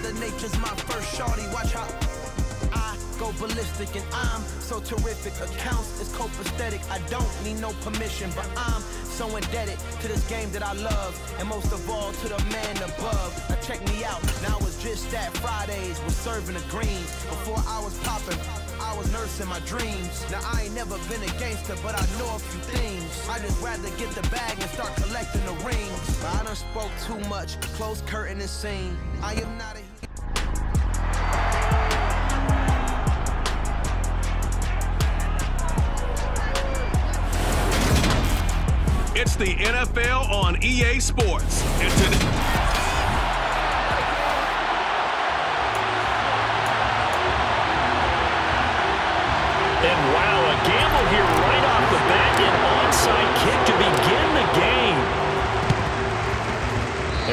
Mother Nature's my first shorty. Watch how I go ballistic, and I'm so terrific. Accounts is copacetic. I don't need no permission, but I'm so indebted to this game that I love, and most of all to the man above. Now check me out. Now it's just that Fridays was serving the greens. Before I was popping, I was nursing my dreams. Now I ain't never been a gangster, but I know a few things. I just rather get the bag and start collecting the rings. But I done spoke too much. Close curtain and scene. I am not a It's the NFL on EA Sports. And wow, a gamble here right off the bat. An onside kick to begin the game.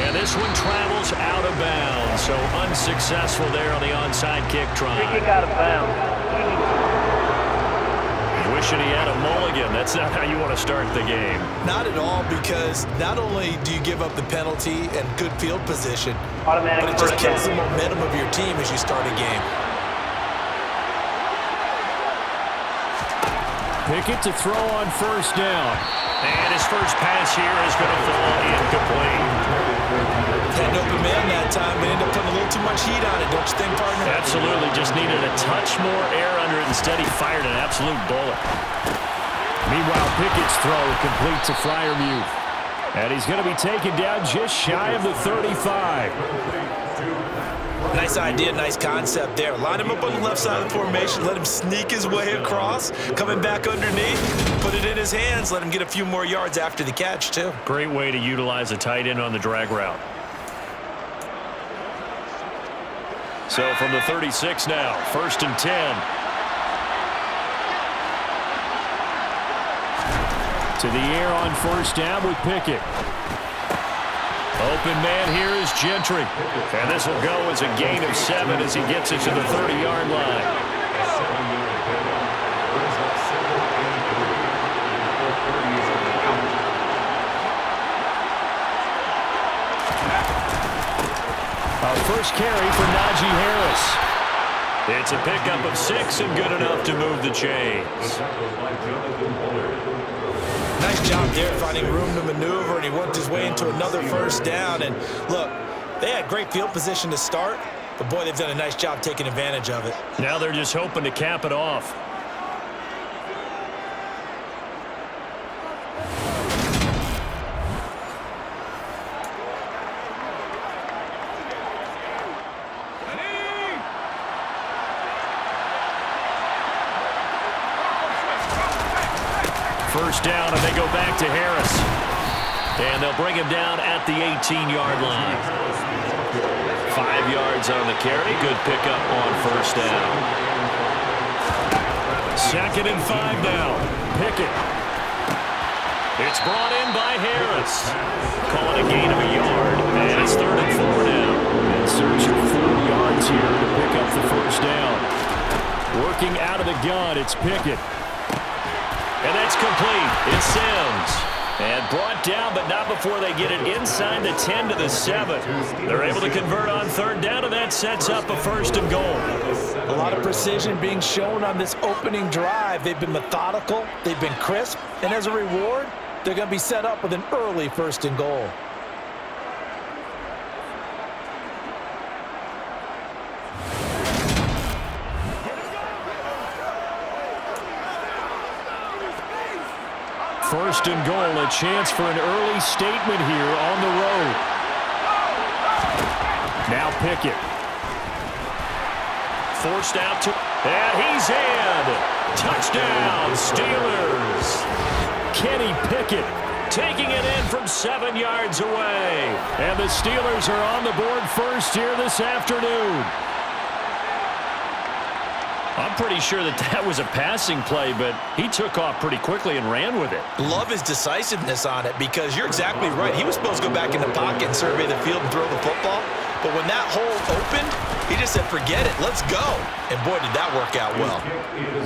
And this one travels out of bounds. So unsuccessful there on the onside kick try. Free kick out of bounds. Wishing he had a mulligan. That's not how you want to start the game. Not at all, because not only do you give up the penalty and good field position, but it just kills the momentum of your team as you start a game. Pickett to throw on first down. And his first pass here is going to fall incomplete. Had an open man that time, but ended up putting a little too much heat on it, don't you think, partner? Absolutely. Just needed a touch more air under it. Instead, he fired an absolute bullet. Meanwhile, Pickett's throw complete to Freiermuth. And he's going to be taken down just shy of the 35. Nice idea, nice concept there. Line him up on the left side of the formation, let him sneak his way across, coming back underneath, put it in his hands, let him get a few more yards after the catch, too. Great way to utilize a tight end on the drag route. So from the 36 now, 1st and 10. To the air on first down with Pickett. Open man here is Gentry. And this will go as a gain of 7 as he gets it to the 30-yard line. Our first carry for Najee Harris. It's a pickup of 6 and good enough to move the chains. Nice job there finding room to maneuver, and he worked his way into another first down. And look, they had great field position to start, but boy, they've done a nice job taking advantage of it. Now they're just hoping to cap it off. First down, and they go back to Harris. And they'll bring him down at the 18-yard line. 5 yards on the carry. Good pickup on first down. 2nd and 5 now. Pickett. It's brought in by Harris. Calling a gain of a yard. And it's 3rd and 4 now. And searching 4 yards here to pick up the first down. Working out of the gun, it's Pickett. And that's complete. It's Sims. And brought down, but not before they get it inside the 10 to the 7. They're able to convert on 3rd down, and that sets up a 1st and goal. A lot of precision being shown on this opening drive. They've been methodical, they've been crisp, and as a reward, they're going to be set up with an early 1st and goal. First and goal, a chance for an early statement here on the road. Now Pickett. Forced out to, and he's in. Touchdown, Steelers. Kenny Pickett taking it in from 7 yards away. And the Steelers are on the board first here this afternoon. I'm pretty sure that was a passing play, but he took off pretty quickly and ran with it. Love his decisiveness on it, because you're exactly right. He was supposed to go back in the pocket and survey the field and throw the football. But when that hole opened, he just said, forget it, let's go. And boy, did that work out well.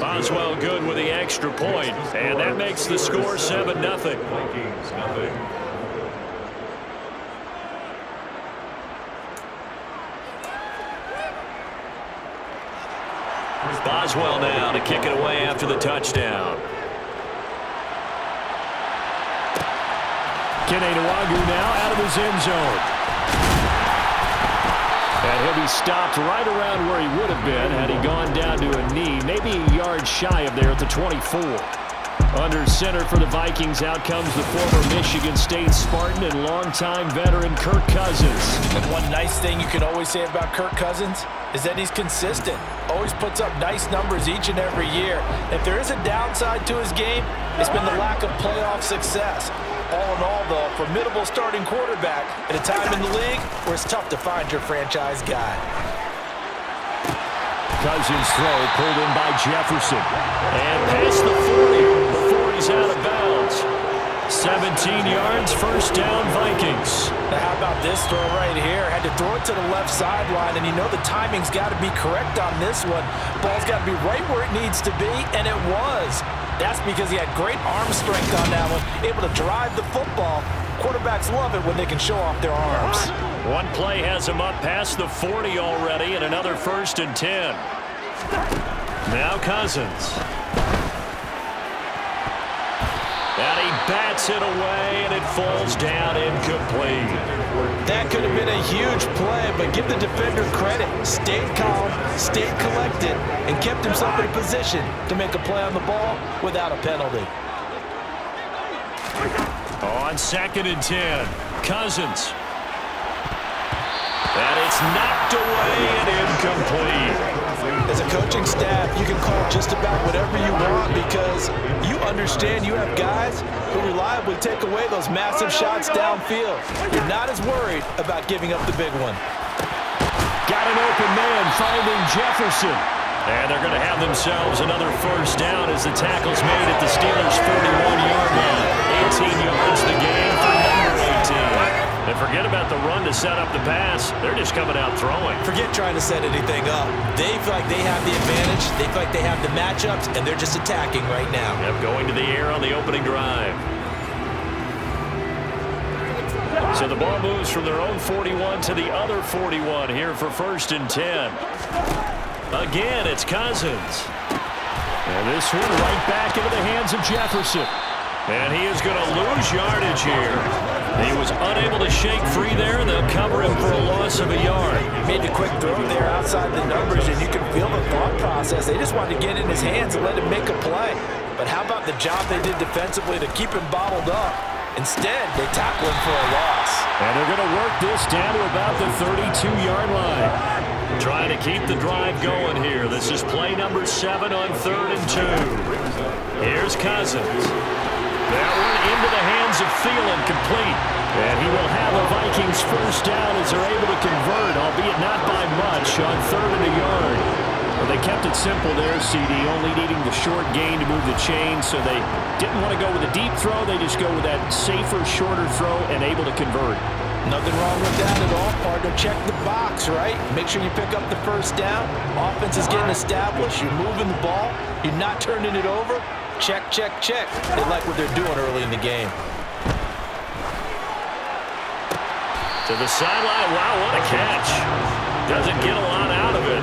Boswell good with the extra point, and that makes the score 7-0. Boswell now to kick it away after the touchdown. Kenenuagu now out of his end zone. And he'll be stopped right around where he would have been had he gone down to a knee, maybe a yard shy of there at the 24. Under center for the Vikings, out comes the former Michigan State Spartan and longtime veteran Kirk Cousins. And one nice thing you can always say about Kirk Cousins is that he's consistent. Always puts up nice numbers each and every year. If there is a downside to his game, it's been the lack of playoff success. All in all, though, a formidable starting quarterback at a time in the league where it's tough to find your franchise guy. Cousins throw pulled in by Jefferson. And past the 40 before he's out of bounds. 17 yards, first down, Vikings. Now how about this throw right here? Had to throw it to the left sideline, and you know the timing's got to be correct on this one. Ball's got to be right where it needs to be, and it was. That's because he had great arm strength on that one, able to drive the football. Quarterbacks love it when they can show off their arms. One play has him up past the 40 already, and another 1st and 10. Now Cousins. And he bats it away, and it falls down incomplete. That could have been a huge play, but give the defender credit. Stayed calm, stayed collected, and kept himself in a position to make a play on the ball without a penalty. On 2nd and 10, Cousins. And it's knocked away and incomplete. As a coaching staff, you can call just about whatever you want because you understand you have guys who reliably take away those massive shots downfield. You're not as worried about giving up the big one. Got an open man finding Jefferson. And they're going to have themselves another 1st down as the tackle's made at the Steelers' 41-yard line. 18 yards the game for number 18. And forget about the run to set up the pass. They're just coming out throwing. Forget trying to set anything up. They feel like they have the advantage. They feel like they have the matchups, and they're just attacking right now. Yep, going to the air on the opening drive. So the ball moves from their own 41 to the other 41 here for 1st and 10. Again, it's Cousins. And this one right back into the hands of Jefferson. And he is going to lose yardage here. He was unable to shake free there, and they'll cover him for a loss of a yard. Made the quick throw there outside the numbers, and you can feel the thought process. They just wanted to get in his hands and let him make a play. But how about the job they did defensively to keep him bottled up? Instead, they tackle him for a loss. And they're going to work this down to about the 32-yard line. Trying to keep the drive going here. This is play number 7 on 3rd and 2. Here's Cousins. That one into the hands of Thielen, complete. And he will have a Vikings 1st down as they're able to convert, albeit not by much, on 3rd and a yard. Well, they kept it simple there, CD, only needing the short gain to move the chain, so they didn't want to go with a deep throw. They just go with that safer, shorter throw and able to convert. Nothing wrong with that at all, partner. Check the box, right? Make sure you pick up the 1st down. Offense is getting established. You're moving the ball. You're not turning it over. Check, check, check. They like what they're doing early in the game. To the sideline. Wow, what a catch. Doesn't get a lot out of it,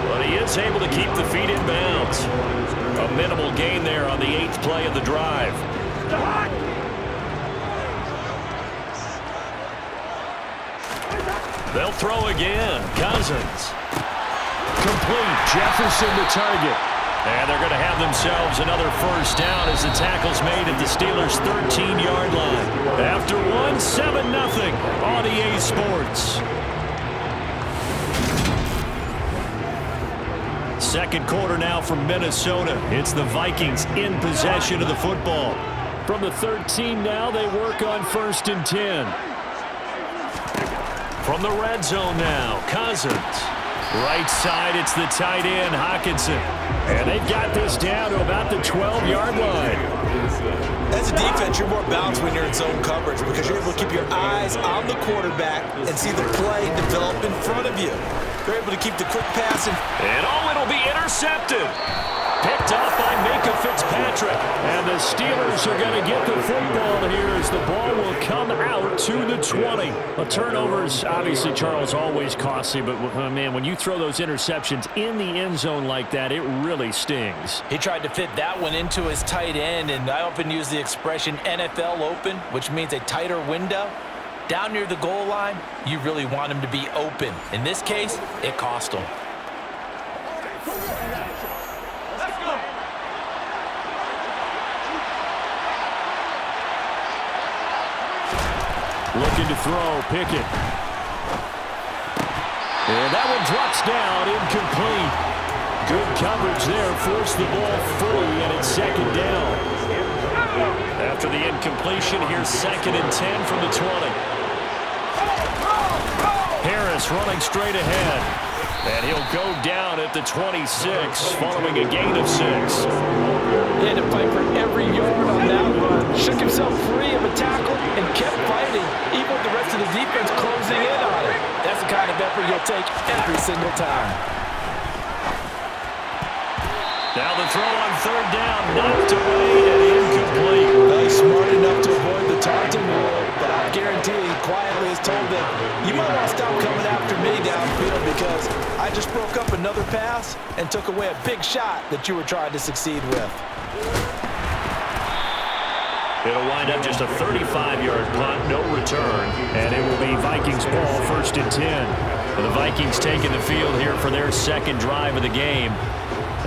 but he is able to keep the feet in bounds. A minimal gain there on the 8th play of the drive. They'll throw again. Cousins. Complete. Jefferson the target. And they're going to have themselves another 1st down as the tackle's made at the Steelers' 13-yard line. After one, 7-0 on EA Sports. 2nd quarter now from Minnesota. It's the Vikings in possession of the football. From the 13 now, they work on 1st and 10. From the red zone now, Cousins. Right side, it's the tight end, Hockenson. And they've got this down to about the 12-yard line. As a defense, you're more balanced when you're in zone coverage because you're able to keep your eyes on the quarterback and see the play develop in front of you. They're able to keep the quick passing. And it'll be intercepted. Picked off by Micah Fitzpatrick. And the Steelers are going to get the football here as the ball will come out to the 20. A turnover is obviously, Charles, always costly. But, man, when you throw those interceptions in the end zone like that, it really stings. He tried to fit that one into his tight end, and I often use the expression NFL open, which means a tighter window. Down near the goal line, you really want him to be open. In this case, it cost him. Looking to throw, Pickett. And that one drops down, incomplete. Good coverage there, forced the ball free, and it's second down. After the incompletion, here's 2nd and 10 from the 20. Harris running straight ahead. And he'll go down at the 26, following a gain of 6. He had to fight for every yard on that run. Shook himself free of a tackle and kept fighting, even with the rest of the defense closing in on him. That's the kind of effort you'll take every single time. Now the throw on 3rd down, knocked away and incomplete. Well, he's smart enough to avoid the taunting rule, but I guarantee he quietly has told them, you might want to stop coming after me downfield because I just broke up another pass and took away a big shot that you were trying to succeed with. It'll wind up just a 35-yard punt, no return, and it will be Vikings ball, 1st and 10. And the Vikings taking the field here for their 2nd drive of the game.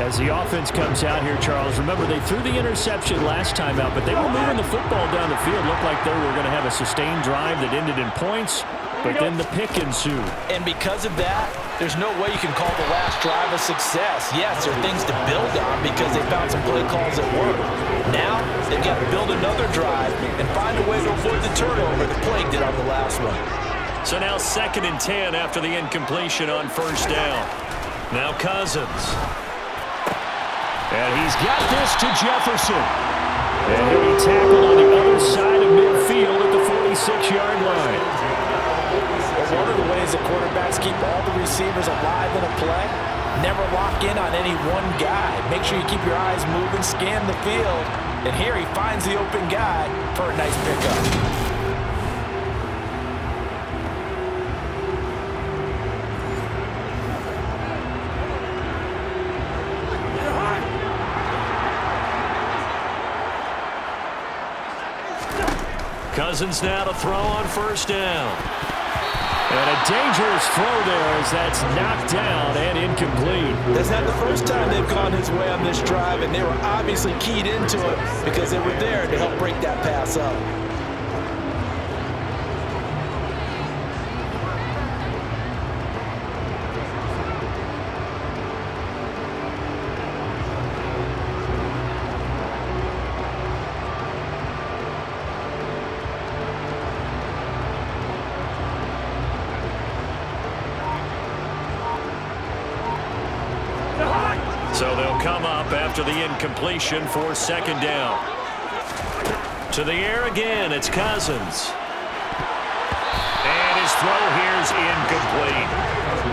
As the offense comes out here, Charles, remember they threw the interception last time out, but they were moving the football down the field. Looked like they were going to have a sustained drive that ended in points, but then the pick ensued. And because of that, there's no way you can call the last drive a success. Yes, there are things to build on because they found some play calls that work. Now, they've got to build another drive and find a way to avoid the turnover that plagued it on the last one. So now 2nd and 10 after the incompletion on 1st down. Now Cousins. And he's got this to Jefferson. And he'll be tackled on the other side of midfield at the 46-yard line. Well, one of the ways that quarterbacks keep all the receivers alive in a play, never lock in on any one guy. Make sure you keep your eyes moving, scan the field. And here he finds the open guy for a nice pickup. Cousins now to throw on 1st down. And a dangerous throw there as that's knocked down and incomplete. That's not the first time they've gone his way on this drive, and they were obviously keyed into it because they were there to help break that pass up. So they'll come up after the incompletion for 2nd down. To the air again, it's Cousins. And his throw here's incomplete.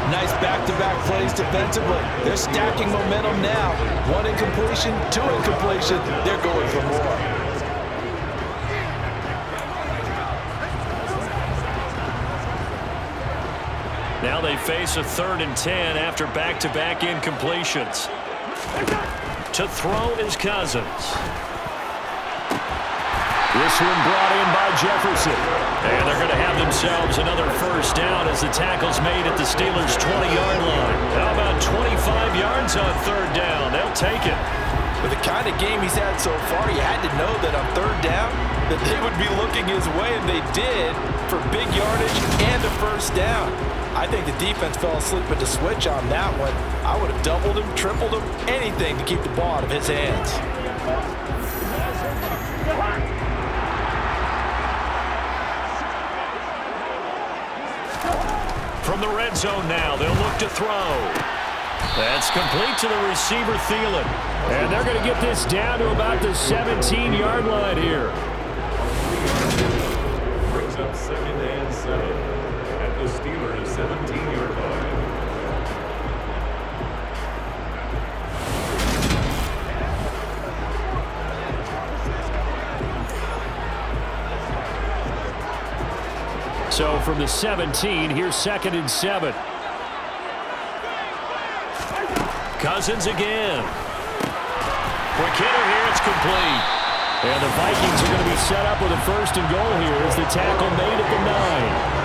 Nice back-to-back plays defensively. They're stacking momentum now. 1 incompletion, 2 incompletion. They're going for more. Now they face a 3rd and 10 after back-to-back incompletions. To throw is Cousins. This one brought in by Jefferson. And they're going to have themselves another 1st down as the tackle's made at the Steelers' 20-yard line. How about 25 yards on 3rd down? They'll take it. With the kind of game he's had so far, you had to know that on 3rd down that they would be looking his way, and they did, for big yardage and a 1st down. I think the defense fell asleep at the switch on that one. I would have doubled him, tripled him, anything to keep the ball out of his hands. From the red zone now, they'll look to throw. That's complete to the receiver, Thielen. And they're going to get this down to about the 17-yard line here. Brings up 2nd and 7. The Steelers' 17-yard line. So from the 17, here's 2nd and 7. Cousins again. Quick hitter here, it's complete. And the Vikings are going to be set up with a 1st and goal here as the tackle made at the 9.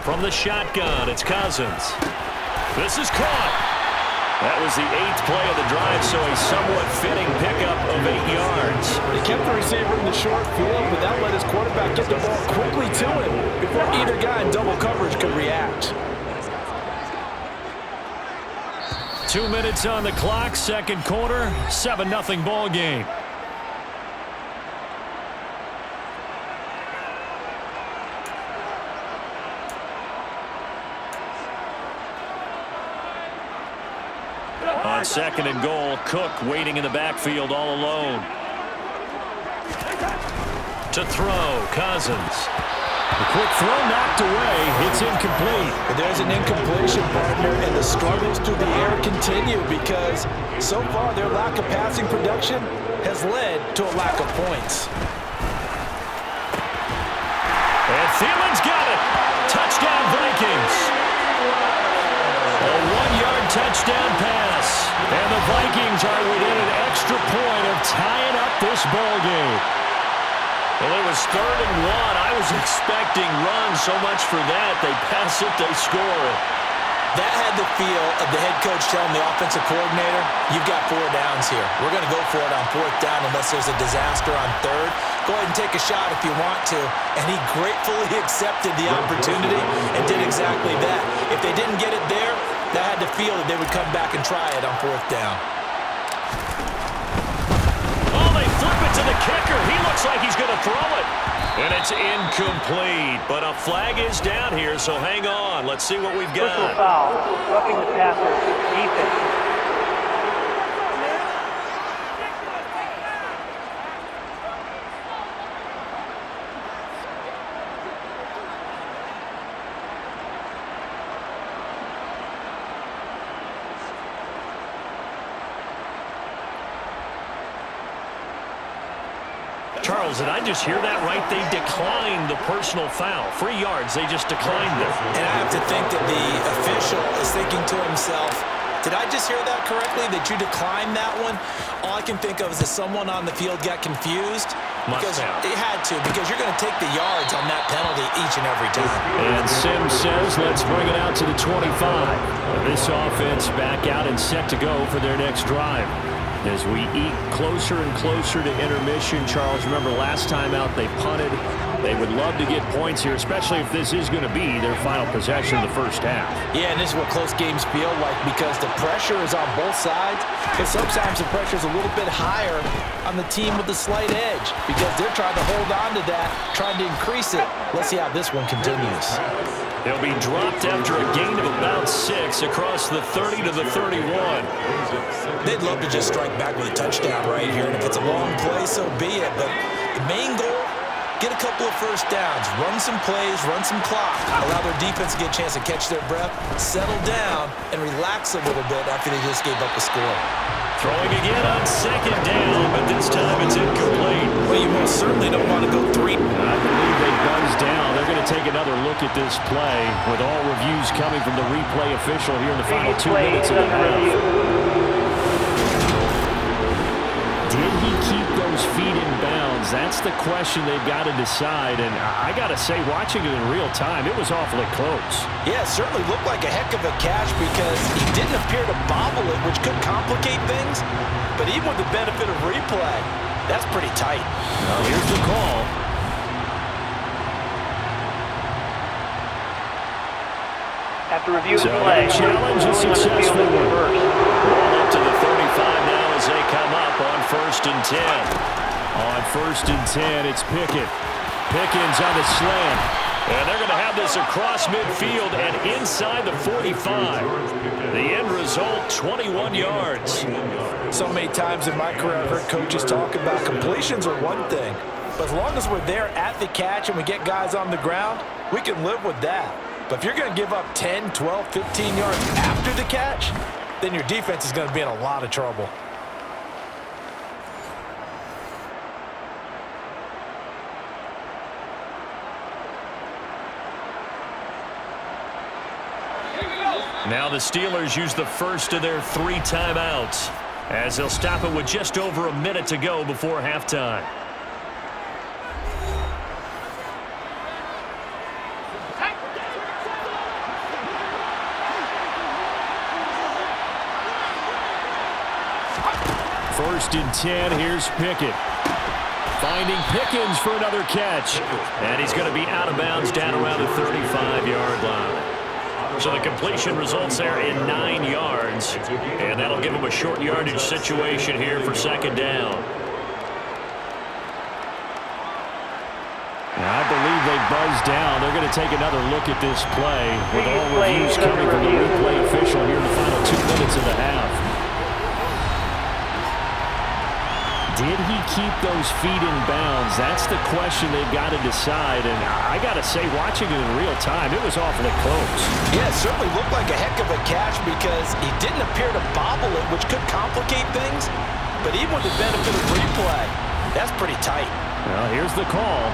From the shotgun, it's Cousins. This is caught. That was the 8th play of the drive, so a somewhat fitting pickup of 8 yards. They kept the receiver in the short field, but that let his quarterback get the ball quickly to him before either guy in double coverage could react. 2 minutes on the clock, 2nd quarter, 7-0 ball game. On 2nd and goal, Cook waiting in the backfield all alone. To throw, Cousins. The quick throw knocked away. It's incomplete. But there's an incompletion, partner, and the struggles through the air continue because so far their lack of passing production has led to a lack of points. And Thielen's got it. Touchdown, Vikings. A 1-yard touchdown pass. And the Vikings are within an extra point of tying up this ball game. Well, it was 3rd and 1. I was expecting runs so much for that. They pass it, they score it. That had the feel of the head coach telling the offensive coordinator, you've got 4 downs here. We're going to go for it on 4th down unless there's a disaster on 3rd. Go ahead and take a shot if you want to. And he gratefully accepted the opportunity and did exactly that. If they didn't get it there, that had the feel that they would come back and try it on 4th down. Oh, they flip it to the kicker. He looks like he's going to throw it. And it's incomplete. But a flag is down here, so hang on. Let's see what we've got. Personal foul. Roughing the passer. Defense. Charles, did I just hear that right? They declined the personal foul. 3 yards, they just declined it. And I have to think that the official is thinking to himself, did I just hear that correctly, that you declined that one? All I can think of is that someone on the field got confused. Because it had to, because you're going to take the yards on that penalty each and every time. And Sims says, let's bring it out to the 25. This offense back out and set to go for their next drive. As we eat closer and closer to intermission, Charles, remember last time out they punted. They would love to get points here, especially if this is going to be their final possession of the first half. Yeah, and this is what close games feel like because the pressure is on both sides, but sometimes the pressure is a little bit higher on the team with the slight edge because they're trying to hold on to that, trying to increase it. Let's see how this one continues. They'll be dropped after a gain of about 6 across the 30 to the 31. They'd love to just strike back with a touchdown right here, and if it's a long play, so be it. But the main goal, get a couple of first downs, run some plays, run some clock, allow their defense to get a chance to catch their breath, settle down, and relax a little bit after they just gave up a score. Throwing again on 2nd down, but this time it's incomplete. Well, you most certainly don't want to go 3. I believe they buzz down. They're going to take another look at this play with all reviews coming from the replay official here in the final 2 minutes of the half. Did he keep those feet in bounds? That's the question they've got to decide. And I got to say, watching it in real time, it was awfully close. Yeah, it certainly looked like a heck of a catch because he didn't appear to bobble it, which could complicate things. But even with the benefit of replay, that's pretty tight. Well, here's the call. After reviewing the play, challenge is successful. Ball up to the 35 now as they come up on 1st and 10. On 1st and 10, it's Pickett. Pickens on the slant. And they're going to have this across midfield and inside the 45. The end result, 21 yards. So many times in my career I've heard coaches talk about completions are one thing, but as long as we're there at the catch and we get guys on the ground, we can live with that. But if you're going to give up 10, 12, 15 yards after the catch, then your defense is going to be in a lot of trouble. Now the Steelers use the first of their 3 timeouts as they'll stop it with just over a minute to go before halftime. First and 10, here's Pickett. Finding Pickens for another catch. And he's going to be out of bounds down around the 35-yard line. So the completion results there in 9 yards. And that'll give him a short yardage situation here for second down. Now, I believe they buzzed down. They're going to take another look at this play with all reviews coming from the replay official here in the final 2 minutes of the half. Did he keep those feet in bounds? That's the question they've got to decide. And I got to say, watching it in real time, it was awfully close. Yeah, it certainly looked like a heck of a catch because he didn't appear to bobble it, which could complicate things. But even with the benefit of replay, that's pretty tight. Well, here's the call.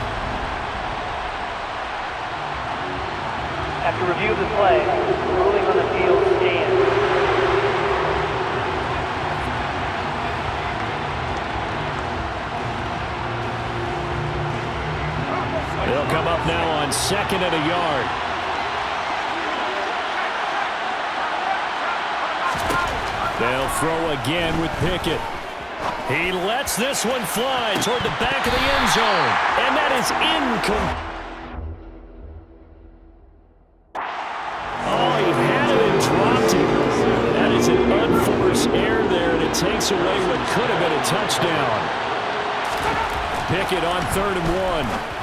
After review of the play, ruling on the field stands. They'll come up now on 2nd and a yard. They'll throw again with Pickett. He lets this one fly toward the back of the end zone. And that is incomplete. Oh, he had it and dropped it. That is an unforced error there, and it takes away what could have been a touchdown. Pickett on 3rd and 1.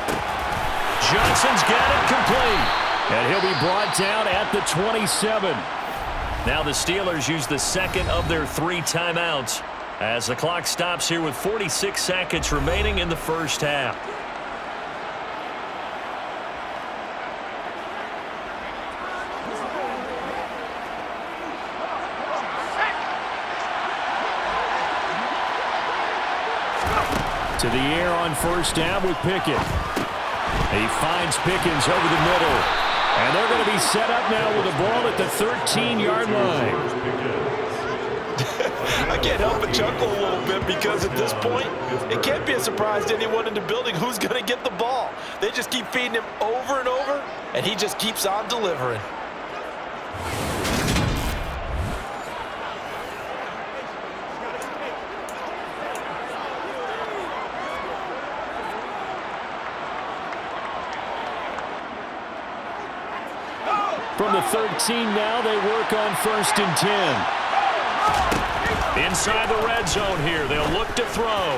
Johnson's got it complete. And he'll be brought down at the 27. Now the Steelers use the second of their 3 timeouts as the clock stops here with 46 seconds remaining in the first half. To the air on 1st down with Pickett. He finds Pickens over the middle. And they're going to be set up now with the ball at the 13-yard line. I can't help but chuckle a little bit because at this point, it can't be a surprise to anyone in the building who's going to get the ball. They just keep feeding him over and over, and he just keeps on delivering. From the 13 now, they work on 1st and 10. Inside the red zone here, they'll look to throw.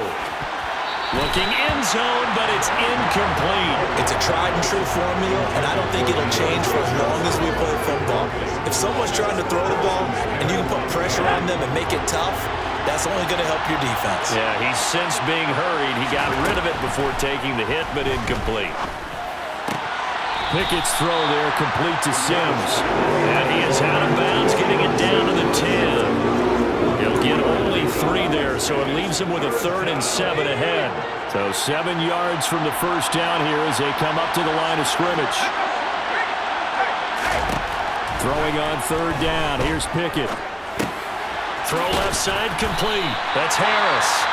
Looking end zone, but it's incomplete. It's a tried and true formula, and I don't think it'll change for as long as we play football. If someone's trying to throw the ball and you can put pressure on them and make it tough, that's only going to help your defense. Yeah, he's since being hurried. He got rid of it before taking the hit, but incomplete. Pickett's throw there complete to Sims. And he is out of bounds, getting it down to the 10. He'll get only 3 there, so it leaves him with a 3rd and 7 ahead. So 7 yards from the first down here as they come up to the line of scrimmage. Throwing on 3rd down, here's Pickett. Throw left side complete. That's Harris.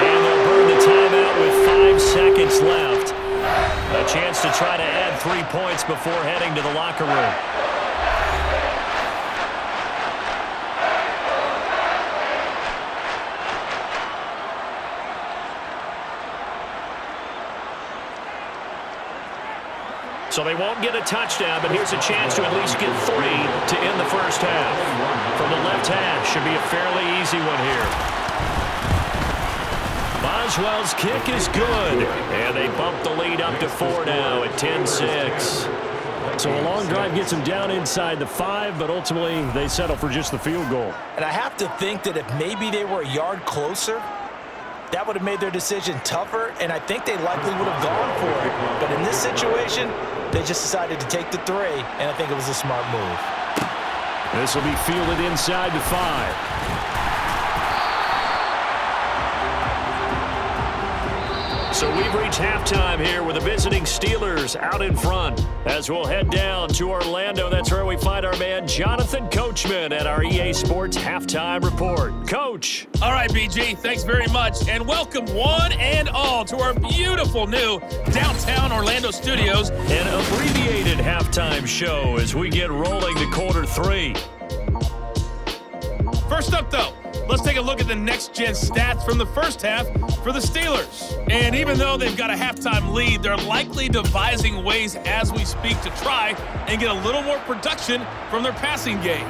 And they'll burn the timeout with 5 seconds left. A chance to try to add 3 points before heading to the locker room. So they won't get a touchdown, but here's a chance to at least get 3 to end the first half. From the left hash, should be a fairly easy one here. Boswell's kick is good, and they bump the lead up to 4 now at 10-6. So a long drive gets them down inside the 5, but ultimately they settle for just the field goal. And I have to think that if maybe they were a yard closer, that would have made their decision tougher, and I think they likely would have gone for it. But in this situation, they just decided to take the 3, and I think it was a smart move. This will be fielded inside the 5. So we've reached halftime here with the visiting Steelers out in front. As we'll head down to Orlando, that's where we find our man Jonathan Coachman at our EA Sports Halftime Report. Coach. All right, BG, thanks very much. And welcome one and all to our beautiful new downtown Orlando studios. An abbreviated halftime show as we get rolling to quarter 3. First up, though, let's take a look at the next-gen stats from the first half for the Steelers. And even though they've got a halftime lead, they're likely devising ways as we speak to try and get a little more production from their passing game.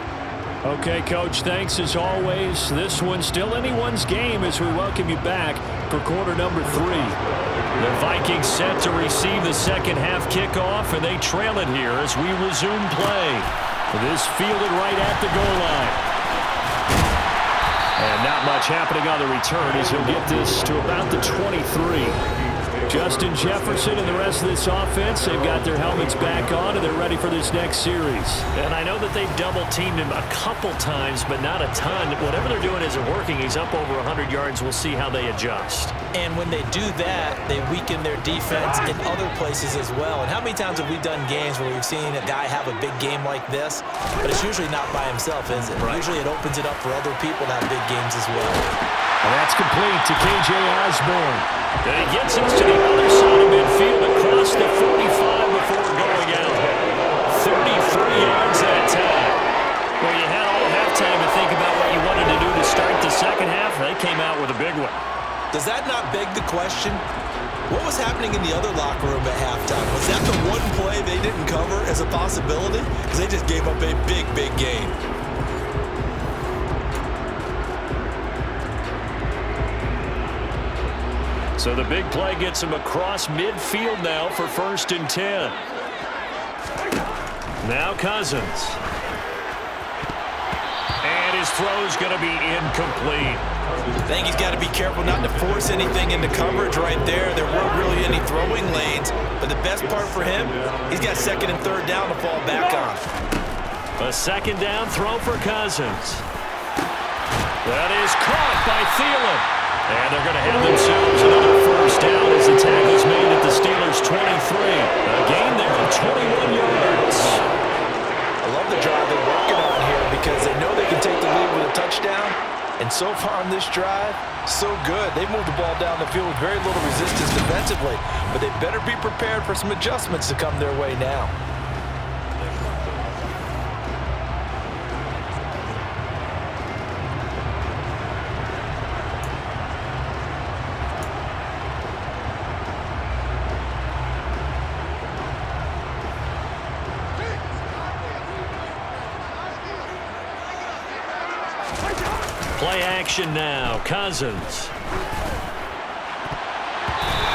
Okay, Coach, thanks as always. This one's still anyone's game as we welcome you back for quarter number 3. The Vikings set to receive the second half kickoff, and they trail it here as we resume play. This fielded right at the goal line. And not much happening on the return as he'll get this to about the 23. Justin Jefferson and the rest of this offense, they've got their helmets back on, and they're ready for this next series. And I know that they've double-teamed him a couple times, but not a ton. Whatever they're doing isn't working. He's up over 100 yards. We'll see how they adjust. And when they do that, they weaken their defense in other places as well. And how many times have we done games where we've seen a guy have a big game like this, but it's usually not by himself, is it? Right. Usually it opens it up for other people to have big games as well. And that's complete to K.J. Osborne. And he gets us to the other side of midfield across the 45 before going out. 33 yards that time. Well, you had all halftime to think about what you wanted to do to start the second half. They came out with a big one. Does that not beg the question? What was happening in the other locker room at halftime? Was that the one play they didn't cover as a possibility? Because they just gave up a big, big gain. So the big play gets him across midfield now for 1st and 10. Now Cousins. And his throw's going to be incomplete. I think he's got to be careful not to force anything into coverage right there. There weren't really any throwing lanes. But the best part for him, he's got 2nd and 3rd down to fall back on. A 2nd down throw for Cousins. That is caught by Thielen. And they're going to have themselves another 1st down as the tackle's made at the Steelers' 23. A gain there of 21 yards. I love the drive they're working on here because they know they can take the lead with a touchdown. And so far on this drive, so good. They moved the ball down the field with very little resistance defensively. But they better be prepared for some adjustments to come their way now. Play action now. Cousins.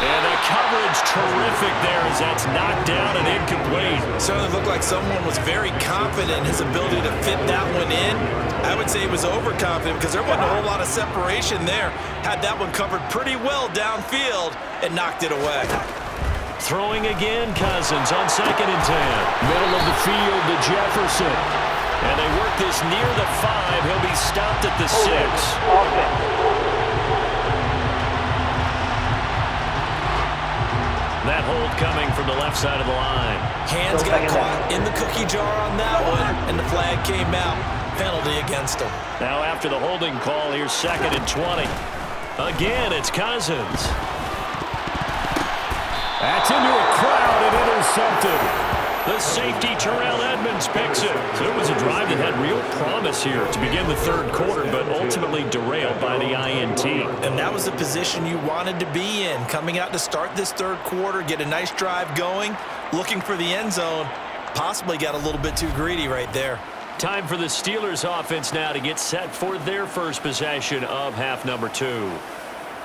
And the coverage terrific there as that's knocked down and incomplete. Certainly looked like someone was very confident in his ability to fit that one in. I would say he was overconfident because there wasn't a whole lot of separation there. Had that one covered pretty well downfield and knocked it away. Throwing again, Cousins on 2nd and 10. Middle of the field to Jefferson. And they work this near the 5. He'll be stopped at the 6. That hold coming from the left side of the line. Hands got caught in the cookie jar on that one, and the flag came out. Penalty against him. Now after the holding call, here's 2nd and 20. Again, it's Cousins. That's into a crowd and intercepted. The safety, Terrell Edmonds, picks it. So it was a drive that had real promise here to begin the 3rd quarter, but ultimately derailed by the INT. And that was the position you wanted to be in. Coming out to start this 3rd quarter, get a nice drive going, looking for the end zone. Possibly got a little bit too greedy right there. Time for the Steelers offense now to get set for their first possession of half number 2.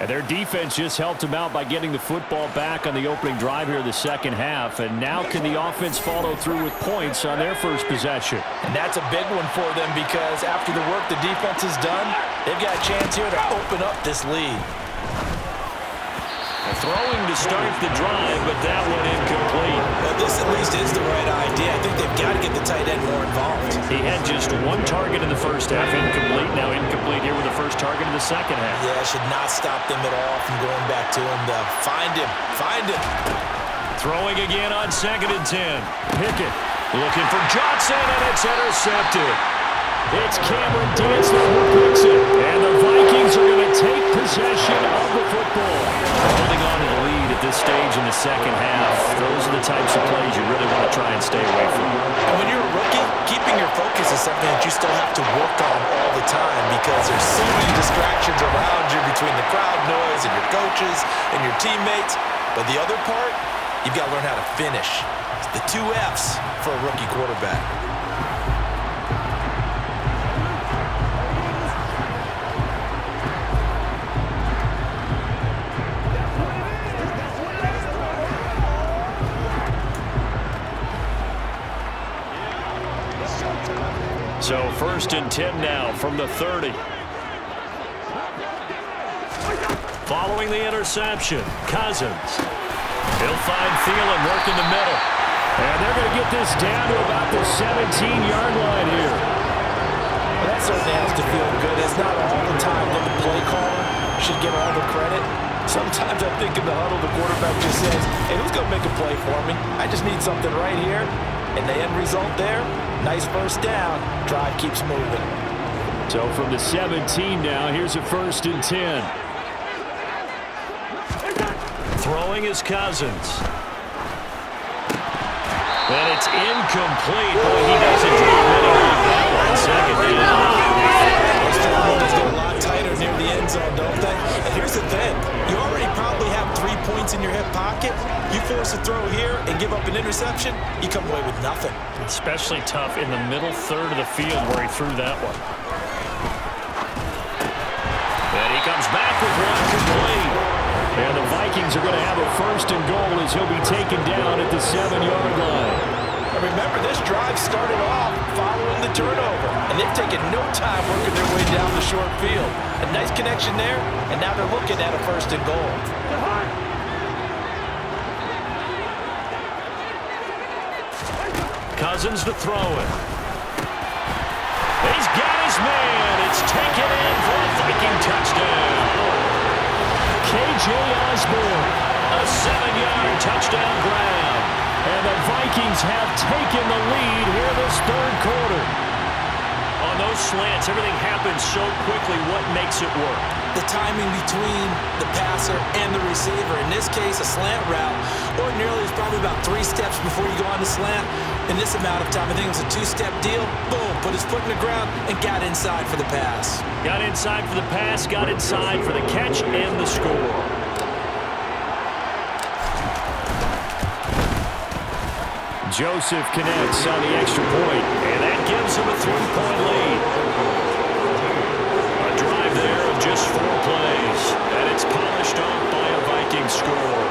And their defense just helped them out by getting the football back on the opening drive here in the second half. And now can the offense follow through with points on their first possession? And that's a big one for them because after the work the defense has done, they've got a chance here to open up this lead. Throwing to start the drive, but that one incomplete. Well, this at least is the right idea. I think they've got to get the tight end more involved. He had just one target in the first half, incomplete. Now incomplete here with the first target in the second half. Yeah, should not stop them at all from going back to him. Find him. Throwing again on 2nd and 10. Pickett looking for Johnson, and it's intercepted. It's Cameron Dantzler who picks it. And the Vikings are going to take possession of the football. Holding on to the lead at this stage in the second half. Those are the types of plays you really want to try and stay away from. And when you're a rookie, keeping your focus is something that you still have to work on all the time because there's so many distractions around you between the crowd noise and your coaches and your teammates. But the other part, you've got to learn how to finish. It's the 2 F's for a rookie quarterback. So 1st and 10 now from the 30. Following the interception, Cousins. He'll find Thielen work in the middle. And they're going to get this down to about the 17-yard line here. Well, that certainly has to feel good. It's not all the time that the play caller should get all the credit. Sometimes I think in the huddle, the quarterback just says, hey, who's going to make a play for me? I just need something right here. And the end result there, nice first down. Drive keeps moving. So from the 17 now, here's a 1st and 10. Throwing is Cousins. And it's incomplete. Boy, he doesn't drop many on that one. 2nd down. Those turnovers get a lot tighter near the end zone, don't they? And here's the thing. You already probably have 3 points in your hip pocket. You force a throw here and give up an interception, you come away with nothing. Especially tough in the middle third of the field where he threw that one. And he comes back with one complete. And the Vikings are going to have a 1st and goal as he'll be taken down at the 7-yard line. And remember, this drive started off following the turnover. And they've taken no time working their way down the short field. A nice connection there, and now they're looking at a 1st and goal. Cousins to throw it. He's got his man. It's taken in for a Viking touchdown. K.J. Osborne, a 7-yard touchdown grab. And the Vikings have taken the lead here this 3rd quarter. On those slants, everything happens so quickly. What makes it work? The timing between the passer and the receiver. In this case, a slant route. Ordinarily, it's probably about 3 steps before you go on the slant. In this amount of time, I think it was a 2-step deal. Boom, put his foot in the ground and got inside for the pass. Got inside for the pass, got inside for the catch and the score. Joseph connects on the extra point, and that gives him a 3-point lead. A drive there of just 4 plays, and it's polished off by a Viking score.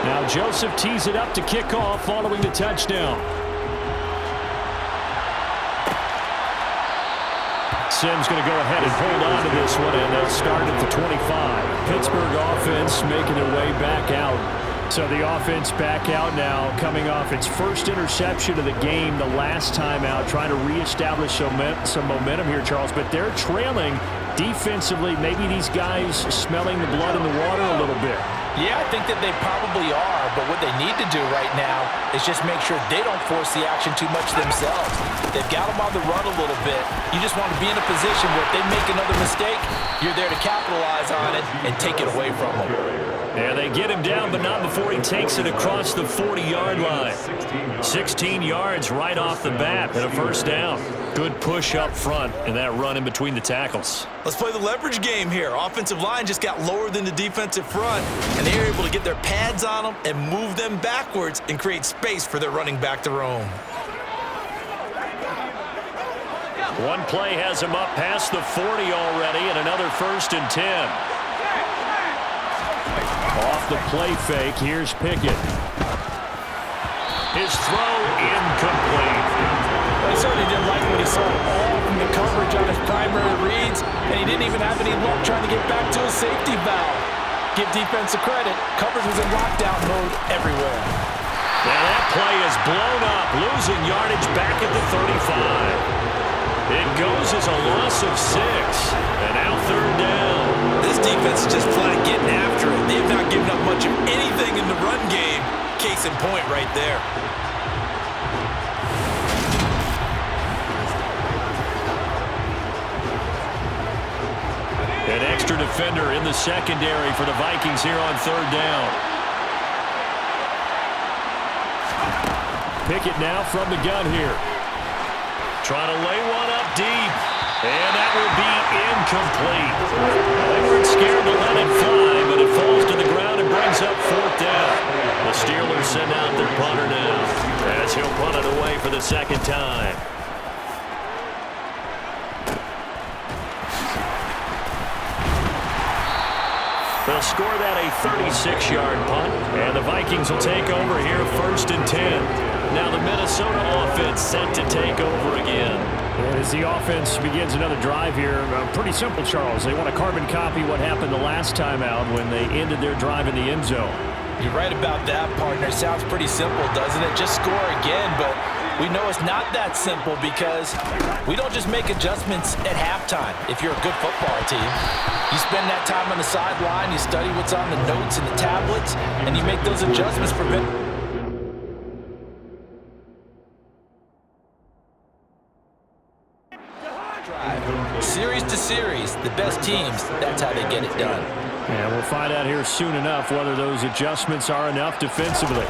Now Joseph tees it up to kick off following the touchdown. Sims going to go ahead and hold on to this one, and they'll start at the 25. Pittsburgh offense making their way back out. So the offense back out now, coming off its first interception of the game the last time out, trying to reestablish some momentum here, Charles. But they're trailing defensively. Maybe these guys smelling the blood in the water a little bit. Yeah, I think that they probably are, but what they need to do right now is just make sure they don't force the action too much themselves. They've got them on the run a little bit. You just want to be in a position where if they make another mistake, you're there to capitalize on it and take it away from them. Yeah, they get him down, but not before he takes it across the 40-yard line. 16 yards right off the bat and a 1st down. Good push up front and that run in between the tackles. Let's play the leverage game here. Offensive line just got lower than the defensive front, and they were able to get their pads on them and move them backwards and create space for their running back to roam. One play has him up past the 40 already, and another 1st and 10. Off the play fake, here's Pickett. His throw incomplete. He certainly didn't like what he saw all from the coverage on his primary reads, and he didn't even have any luck trying to get back to his safety valve. Give defensive credit. Coverage was in lockdown mode everywhere. And that play is blown up, losing yardage back at the 35. It goes as a loss of 6, and now 3rd down. This defense is just flat getting after it. They have not given up much of anything in the run game. Case in point right there. An extra defender in the secondary for the Vikings here on 3rd down. Pickett now from the gun here. Trying to lay one up deep. And that will be incomplete. They weren't scared to let it fly, but it falls to the ground and brings up 4th down. The Steelers send out their punter now, as he'll punt it away for the 2nd time. They'll score that a 36-yard punt, and the Vikings will take over here 1st and 10. Now the Minnesota offense set to take over again. As the offense begins another drive here, pretty simple, Charles. They want to carbon copy what happened the last time out when they ended their drive in the end zone. You're right about that, partner. Sounds pretty simple, doesn't it? Just score again, but we know it's not that simple because we don't just make adjustments at halftime if you're a good football team. You spend that time on the sideline, you study what's on the notes and the tablets, and you make those adjustments for series to series, the best teams, that's how they get it done. And we'll find out here soon enough whether those adjustments are enough defensively.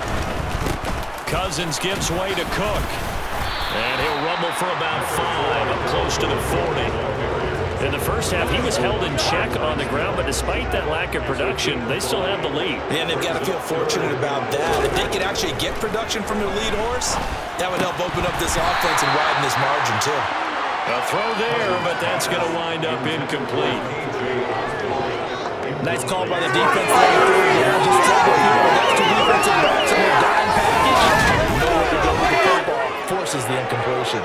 Cousins gives way to Cook. And he'll rumble for about 5 up close to the 40. In the first half, he was held in check on the ground, but despite that lack of production, they still have the lead. And they've got to feel fortunate about that. If they could actually get production from their lead horse, that would help open up this offense and widen this margin too. A throw there, but that's going to wind up incomplete. Nice call by the defense. Just trouble here with extra defensive backs in their dime package. Nowhere to go with the football. Forces the incompletion.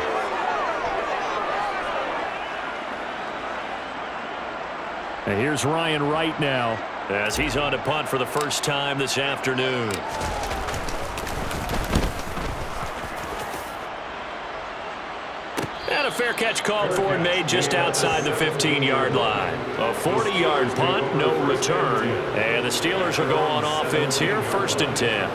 And here's Ryan Wright now, as he's on to punt for the first time this afternoon. And a fair catch called for and made just outside the 15-yard line. A 40-yard punt, no return. And the Steelers will go on offense here, 1st and 10.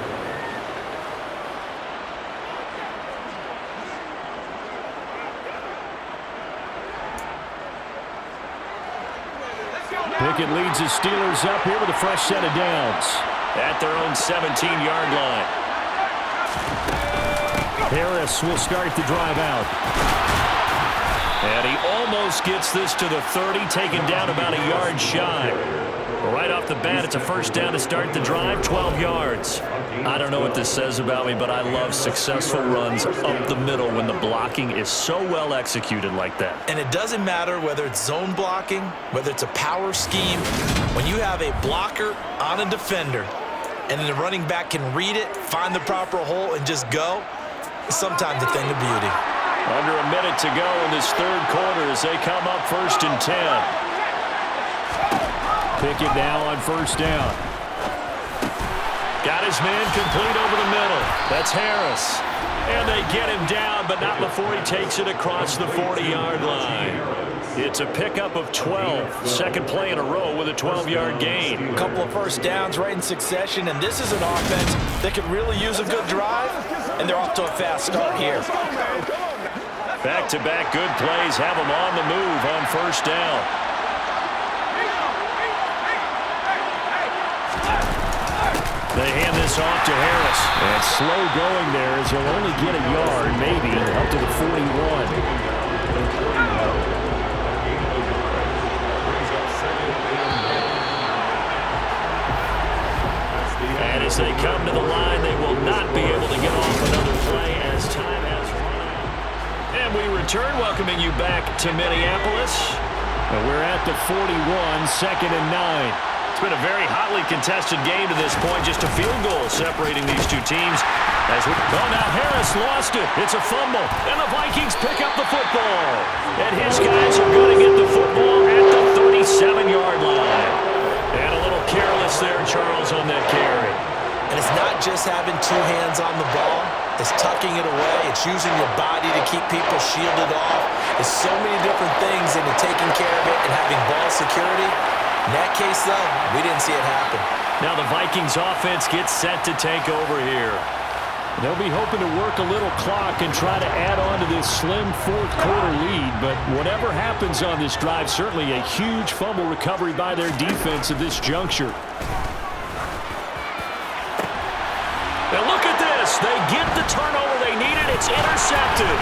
Pickett leads his Steelers up here with a fresh set of downs. At their own 17-yard line. Harris will start the drive out. And he almost gets this to the 30, taken down about a yard shy. Right off the bat, it's a 1st down to start the drive, 12 yards. I don't know what this says about me, but I love successful runs up the middle when the blocking is so well executed like that. And it doesn't matter whether it's zone blocking, whether it's a power scheme. When you have a blocker on a defender, and then the running back can read it, find the proper hole, and just go, it's sometimes a thing of beauty. Under a minute to go in this 3rd quarter as they come up 1st and 10. Pickett now on 1st down. Got his man complete over the middle. That's Harris. And they get him down, but not before he takes it across the 40-yard line. It's a pickup of 12. Second play in a row with a 12-yard gain. A couple of 1st downs right in succession, and this is an offense that could really use a good drive, and they're off to a fast start here. Back-to-back good plays have them on the move on 1st down. They hand this off to Harris. And slow going there as he'll only get a yard, maybe, up to the 41. And as they come to the line, they will not be able to get off another play as time has run out. And we return, welcoming you back to Minneapolis. And we're at the 41, 2nd and 9. It's been a very hotly contested game to this point. Just a field goal separating these two teams. Now Harris lost it. It's a fumble. And the Vikings pick up the football. And his guys are going to get the football at the 37-yard line. And a little careless there, Charles, on that carry. And it's not just having two hands on the ball. It's tucking it away. It's using your body to keep people shielded off. There's so many different things into taking care of it and having ball security. In that case, though, we didn't see it happen. Now the Vikings offense gets set to take over here. They'll be hoping to work a little clock and try to add on to this slim fourth-quarter lead. But whatever happens on this drive, certainly a huge fumble recovery by their defense at this juncture. Now look at this. They get the turnover they needed. It's intercepted.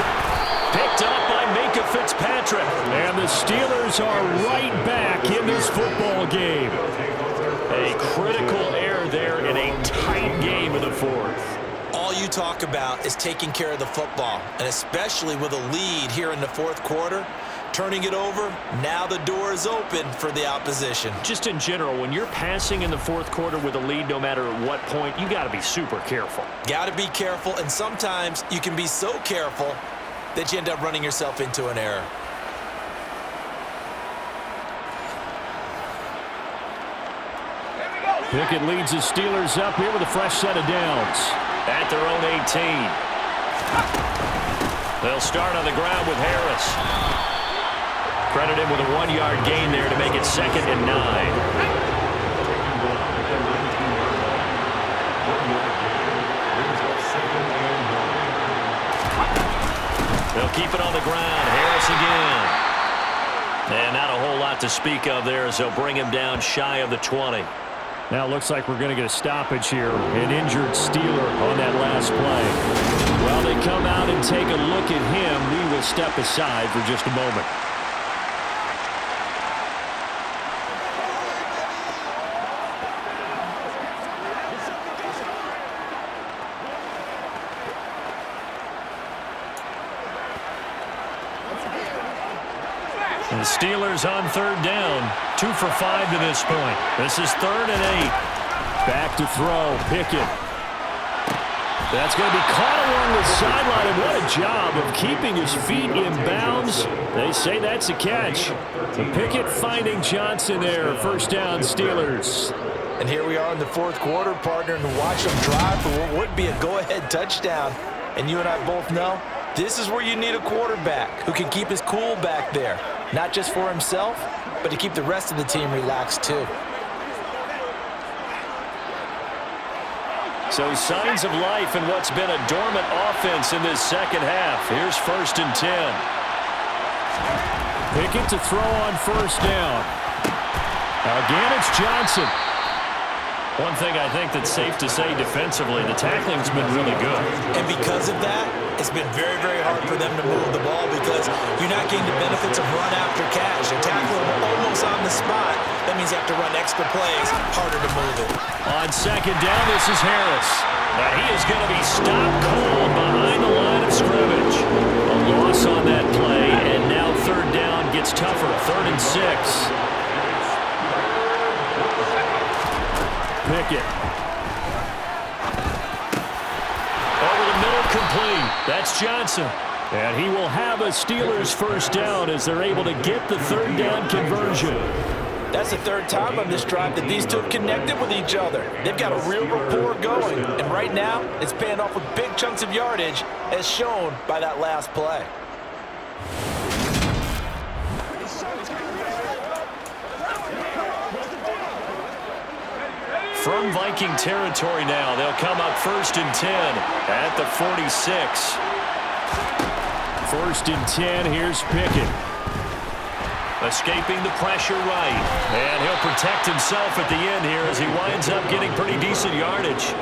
Picked up by Minka Fitzpatrick. And the Steelers are right back in this football game. A critical error there in a tight game in the fourth. All you talk about is taking care of the football, and especially with a lead here in the fourth quarter, turning it over, now the door is open for the opposition. Just in general, when you're passing in the fourth quarter with a lead, no matter at what point, you got to be super careful. Got to be careful, and sometimes you can be so careful that you end up running yourself into an error. Pickett leads the Steelers up here with a fresh set of downs at their own 18. They'll start on the ground with Harris. Credit him with a 1-yard gain there to make it 2nd and 9. They'll keep it on the ground. Harris again. And not a whole lot to speak of there as they'll bring him down shy of the 20. Now it looks like we're going to get a stoppage here. An injured Steeler on that last play. While they come out and take a look at him, we will step aside for just a moment. And the Steelers on 3rd down. 2 for 5 to this point. This is 3rd and 8. Back to throw. Pickett. That's going to be caught along the sideline. And what a job of keeping his feet in bounds. They say that's a catch. Pickett finding Johnson there. 1st down, Steelers. And here we are in the fourth quarter, partner, and watch them drive for what would be a go-ahead touchdown. And you and I both know this is where you need a quarterback who can keep his cool back there. Not just for himself, but to keep the rest of the team relaxed too. So signs of life in what's been a dormant offense in this second half. Here's 1st and 10. Pickett to throw on 1st down. Again, it's Johnson. One thing I think that's safe to say defensively, the tackling's been really good. And because of that, it's been very, very hard for them to move the ball because you're not getting the benefits of run after catch. You're tackling almost on the spot. That means you have to run extra plays, harder to move it. On 2nd down, this is Harris. Now he is going to be stopped cold behind the line of scrimmage. A loss on that play, and now 3rd down gets tougher. 3rd and 6. Pickett. Over the middle, complete. That's Johnson. And he will have a Steelers 1st down as they're able to get the 3rd down conversion. That's the 3rd time on this drive that these two have connected with each other. They've got a real rapport going. And right now, it's paying off with big chunks of yardage as shown by that last play. From Viking territory now, they'll come up 1st and 10 at the 46. 1st and 10, here's Pickett. Escaping the pressure right. And he'll protect himself at the end here as he winds up getting pretty decent yardage.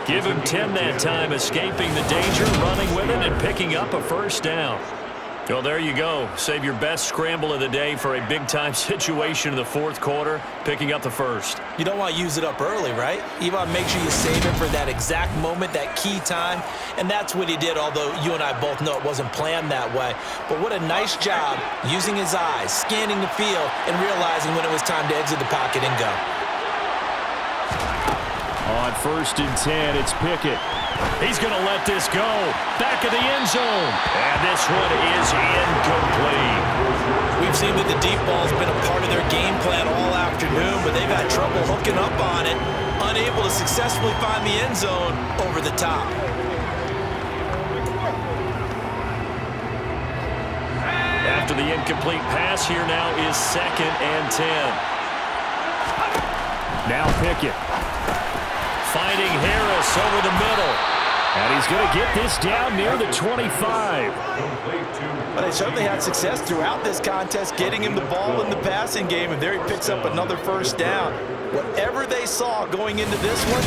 Give him 10 that time, escaping the danger, running with it, and picking up a 1st down. Well, there you go. Save your best scramble of the day for a big-time situation in the fourth quarter, picking up the first. You don't want to use it up early, right? You want to make sure you save it for that exact moment, that key time, and that's what he did, although you and I both know it wasn't planned that way. But what a nice job using his eyes, scanning the field, and realizing when it was time to exit the pocket and go. On 1st and 10, it's Pickett. He's going to let this go. Back of the end zone. And this one is incomplete. We've seen that the deep ball's been a part of their game plan all afternoon, but they've had trouble hooking up on it, unable to successfully find the end zone over the top. After the incomplete pass, here now is 2nd and 10. Now Pickett. Finding Harris over the middle. And he's going to get this down near the 25. But they certainly had success throughout this contest, getting him the ball in the passing game, and there he picks up another first down. Whatever they saw going into this one,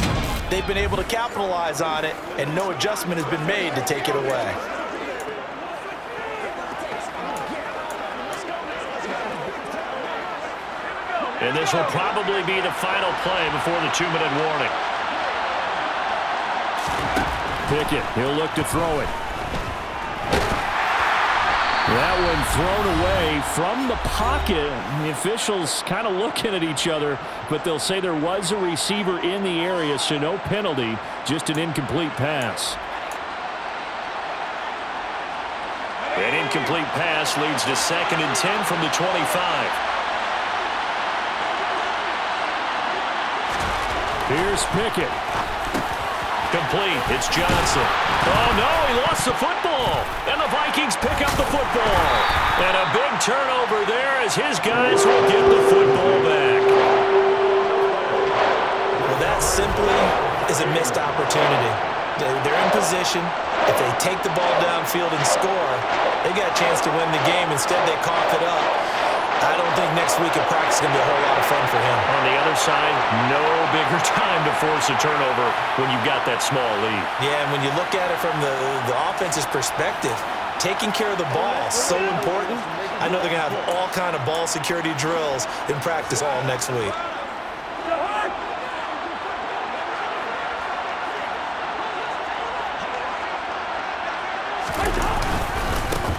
they've been able to capitalize on it, and no adjustment has been made to take it away. And this will probably be the final play before the 2-minute warning. Pickett, he'll look to throw it. That one thrown away from the pocket. The officials kind of looking at each other, but they'll say there was a receiver in the area, so no penalty, just an incomplete pass. An incomplete pass leads to 2nd and 10 from the 25. Here's Pickett. Complete. It's Johnson. Oh, no, he lost the football. And the Vikings pick up the football. And a big turnover there as his guys will get the football back. Well, that simply is a missed opportunity. They're in position. If they take the ball downfield and score, they got a chance to win the game. Instead, they cough it up. I don't think next week at practice is going to be a whole lot of fun for him. On the other side, no bigger time to force a turnover when you've got that small lead. Yeah, and when you look at it from the offense's perspective, taking care of the ball is so important. I know they're going to have all kind of ball security drills in practice all next week.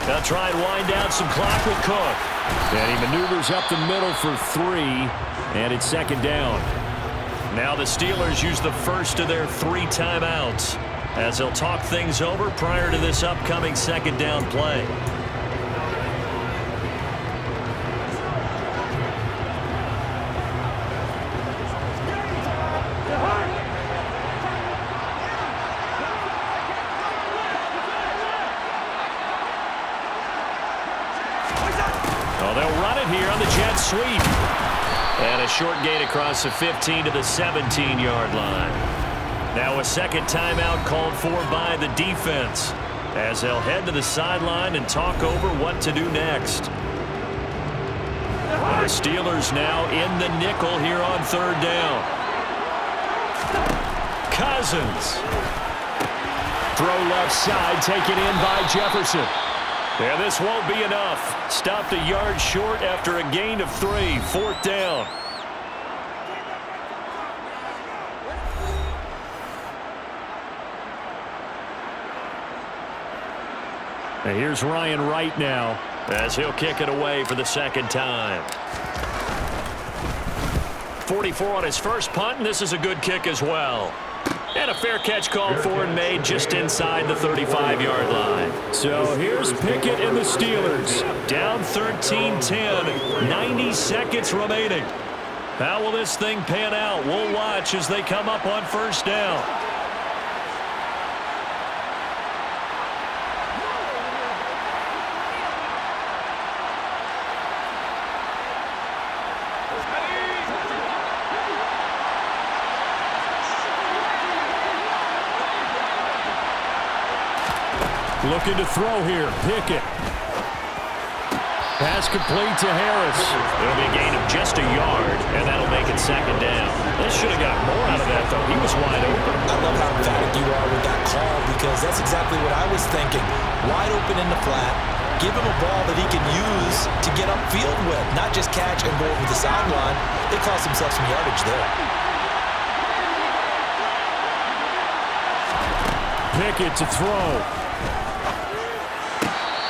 Now try and wind down some clock with Cook. And he maneuvers up the middle for 3, and it's 2nd down. Now the Steelers use the first of their 3 timeouts as they'll talk things over prior to this upcoming 2nd down play. Sweep. And a short gain across the 15 to the 17-yard line. Now a 2nd timeout called for by the defense as they'll head to the sideline and talk over what to do next. The Steelers now in the nickel here on 3rd down. Cousins. Throw left side, taken in by Jefferson. Yeah, this won't be enough. Stopped a yard short after a gain of 3. 4th down. And here's Ryan Wright now as he'll kick it away for the 2nd time. 44 on his first punt, and this is a good kick as well. And a fair catch called for and made just inside the 35-yard line. So here's Pickett and the Steelers. Down 13-10, 90 seconds remaining. How will this thing pan out? We'll watch as they come up on 1st down. Looking to throw here. Pickett. Pass complete to Harris. It'll be a gain of just a yard, and that'll make it 2nd down. They should have got more out of that, though. He was wide open. I love how emphatic you are with that call because that's exactly what I was thinking. Wide open in the flat. Give him a ball that he can use to get upfield with, not just catch and go over the sideline. They cost themselves some yardage there. Pickett to throw.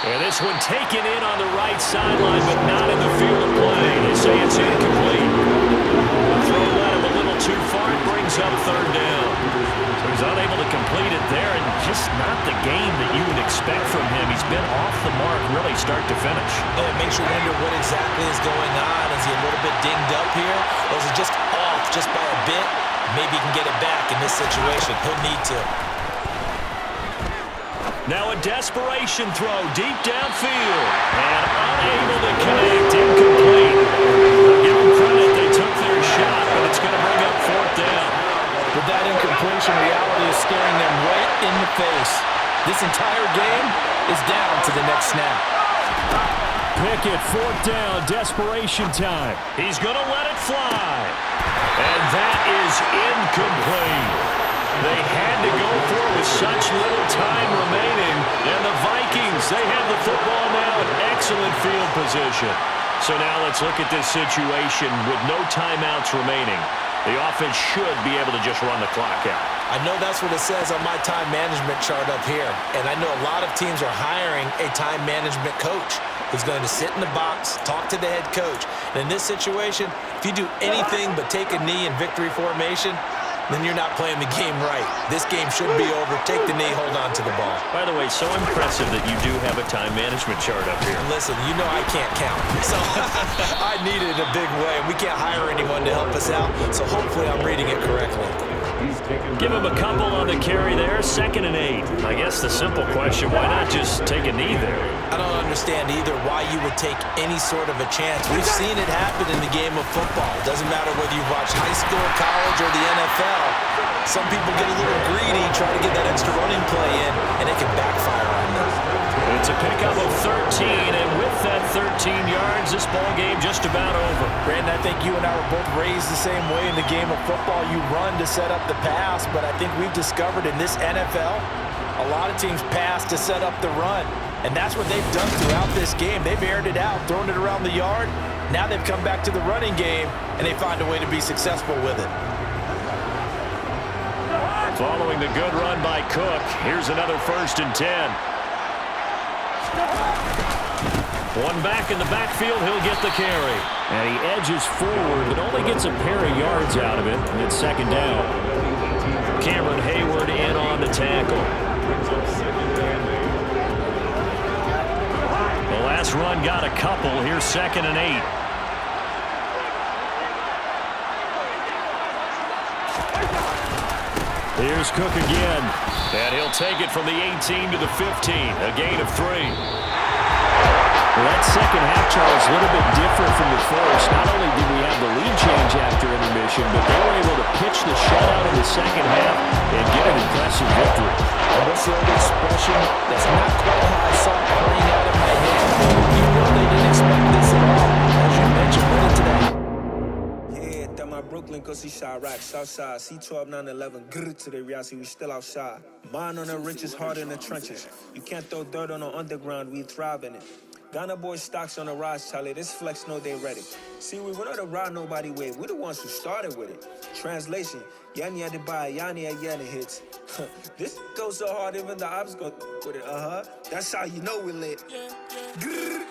And this one taken in on the right sideline, but not in the field of play. They say it's incomplete. The throw led him a little too far. It brings up third down. So he's unable to complete it there, and just not the game that you would expect from him. He's been off the mark really start to finish. And it makes you wonder what exactly is going on. Is he a little bit dinged up here? Or is it just off just by a bit? Maybe he can get it back in this situation. He'll need to. Now a desperation throw deep downfield. And unable to connect. Incomplete. I'll give them credit. They took their shot, but it's going to bring up fourth down. With that incompletion, reality is staring them right in the face. This entire game is down to the next snap. Pickett, fourth down, desperation time. He's going to let it fly. And that is incomplete. They had to go for it with such little time remaining. And the Vikings, they have the football now in excellent field position. So now let's look at this situation with no timeouts remaining. The offense should be able to just run the clock out. I know that's what it says on my time management chart up here. And I know a lot of teams are hiring a time management coach who's going to sit in the box, talk to the head coach. And in this situation, if you do anything but take a knee in victory formation, then you're not playing the game right. This game should be over. Take the knee, hold on to the ball. By the way, so impressive that you do have a time management chart up here. Listen, you know I can't count. So I need it in a big way. We can't hire anyone to help us out, so hopefully I'm reading it correctly. Give him a couple on the carry there, 2nd and 8. I guess the simple question, why not just take a knee there? I don't understand either why you would take any sort of a chance. We've seen it happen in the game of football. It doesn't matter whether you watch high school, college, or the NFL. Some people get a little greedy, try to get that extra running play in, and it can backfire on them. It's a pickup of 13, and with that 13 yards, this ball game just about over. Brandon, I think you and I were both raised the same way in the game of football. You run to set up the pass, but I think we've discovered in this NFL, a lot of teams pass to set up the run. And that's what they've done throughout this game. They've aired it out, thrown it around the yard. Now they've come back to the running game, and they find a way to be successful with it. Following the good run by Cook, here's another 1st and 10. One back in the backfield, he'll get the carry. And he edges forward, but only gets a pair of yards out of it, and it's 2nd down. Cameron Hayward in on the tackle. The last run got a couple. Here's 2nd and 8. Here's Cook again. And he'll take it from the 18 to the 15. A gain of 3. Well, that second half, Charles, a little bit different from the first. Not only did we have the lead change after intermission, but they were able to pitch the shutout in the second half and get an impressive victory. And what's the old expression? That's not quite how I saw it playing out in my head. You know they didn't expect this at all. As you mentioned, right into that. Yeah, that my Brooklyn, go see Chirac, Southside, C12, 911, grr to the reality, we still outside. Mine on the riches, heart in the trenches. You can't throw dirt on the underground, we thrive in it. Ghana boys stocks on the rise, Charlie. This flex know they ready. See, we're not a ride nobody wave. We're the ones who started with it. Translation: Yanni had to buy, Yanni had Yanni hits. This goes so hard, even the ops go with it. That's how you know we lit. Grrr.